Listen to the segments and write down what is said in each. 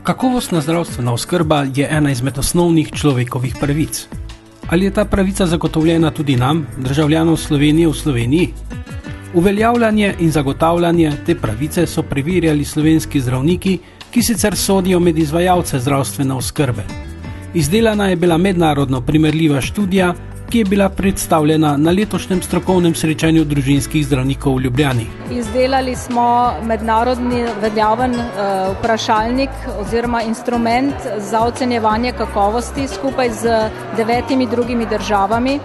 Kakovostna zdravstvena oskrba je ena izmed osnovnih človekovih pravic. Ali je ta pravica zagotovljena tudi nam, državljanom Slovenije v Sloveniji? Uveljavljanje in zagotavljanje te pravice so preverjali slovenski zdravniki, ki sicer sodijo med izvajalce zdravstvene oskrbe. Izdelana je bila mednarodno primerljiva študija, ki je bila predstavljena na letošnjem strokovnem srečanju družinskih zdravnikov v Ljubljani. Izdelali smo mednarodni veljaven vprašalnik oziroma instrument za ocenjevanje kakovosti skupaj z 9 drugimi državami,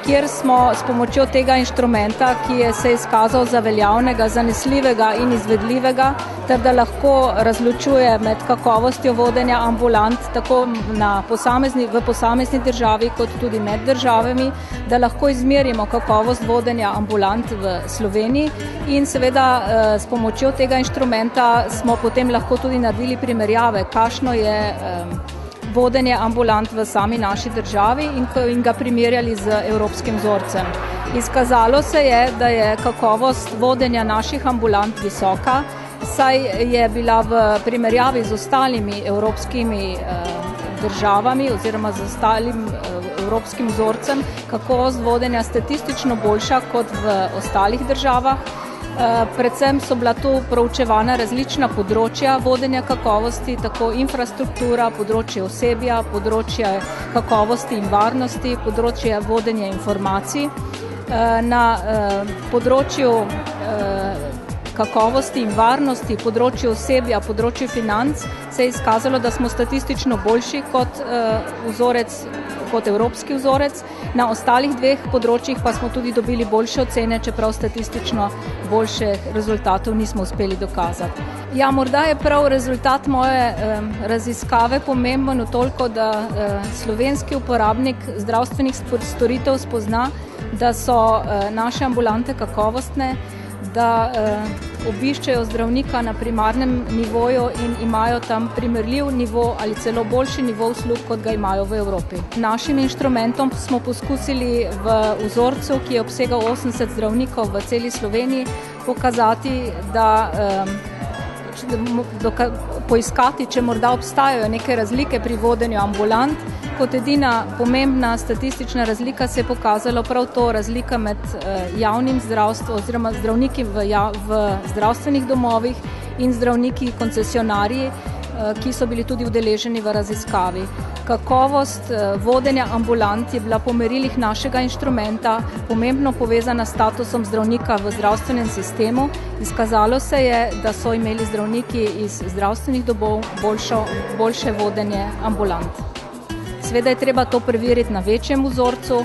kjer smo s pomočjo tega inštrumenta, ki je se izkazal za veljavnega, zanesljivega in izvedljivega, ter da lahko razločuje med kakovostjo vodenja ambulant tako v posamezni državi kot tudi med državami, da lahko izmerimo kakovost vodenja ambulant v Sloveniji in seveda s pomočjo tega inštrumenta smo potem lahko tudi naredili primerjave, kakšno je vodenje ambulant v sami naši državi in ga primerjali z evropskim vzorcem. Izkazalo se je, da je kakovost vodenja naših ambulant visoka, saj je bila v primerjavi z ostalimi evropskimi državami oziroma z ostalim evropskim vzorcem kakovost vodenja statistično boljša kot v ostalih državah. Predvsem so bila tu proučevana različna področja vodenja kakovosti, tako infrastruktura, področje osebja, področje kakovosti in varnosti, področje vodenja informacij. Na področju kakovosti in varnosti, področju osebja, področju financ se je izkazalo, da smo statistično boljši kot evropski vzorec. Na ostalih dveh področjih pa smo tudi dobili boljše ocene, čeprav statistično boljših rezultatov nismo uspeli dokazati. Ja, morda je prav rezultat moje raziskave pomemben toliko, da slovenski uporabnik zdravstvenih storitev spozna, da so naše ambulante kakovostne, da obiščejo zdravnika na primarnem nivoju in imajo tam primerljiv nivo ali celo boljši nivo uslug, kot ga imajo v Evropi. Našim inštrumentom smo poskusili v vzorcu, ki je obsegal 80 zdravnikov v celi Sloveniji, pokazati, poiskati, če morda obstajajo neke razlike pri vodenju ambulant. Kot edina pomembna statistična razlika se je pokazalo prav to razlika med javnim zdravstvom oziroma zdravniki v zdravstvenih domovih in zdravniki koncesionarji, ki so bili tudi udeleženi v raziskavi. Kakovost vodenja ambulant je bila po merilih našega inštrumenta pomembno povezana s statusom zdravnika v zdravstvenem sistemu. Izkazalo se je, da so imeli zdravniki iz zdravstvenih domov boljše vodenje ambulant. Seveda je treba to preveriti na večjem vzorcu.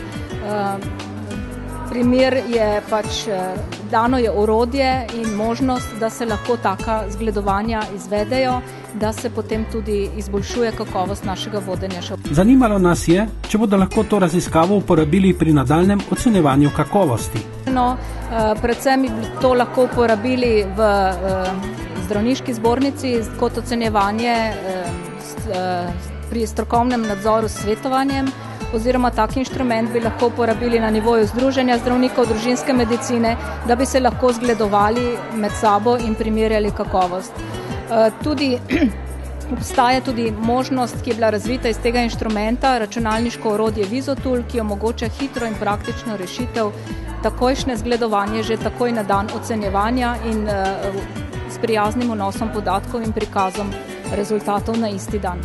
Primer je dano je orodje in možnost, da se lahko taka zgledovanja izvedejo, da se potem tudi izboljšuje kakovost našega vodenja. Zanimalo nas je, če bodo lahko to raziskavo uporabili pri nadaljnjem ocenjevanju kakovosti. Predvsem bi to lahko uporabili v zdravniški zbornici kot ocenjevanje pri strokovnem nadzoru s svetovanjem, oziroma tak inštrument bi lahko uporabili na nivoju Združenja zdravnikov družinske medicine, da bi se lahko zgledovali med sabo in primerjali kakovost. Obstaja tudi možnost, ki je bila razvita iz tega inštrumenta, računalniško orodje Visotool, ki omogoča hitro in praktično rešitev, takojšnje zgledovanje že takoj na dan ocenjevanja in s prijaznim vnosom podatkov in prikazom rezultatov na isti dan.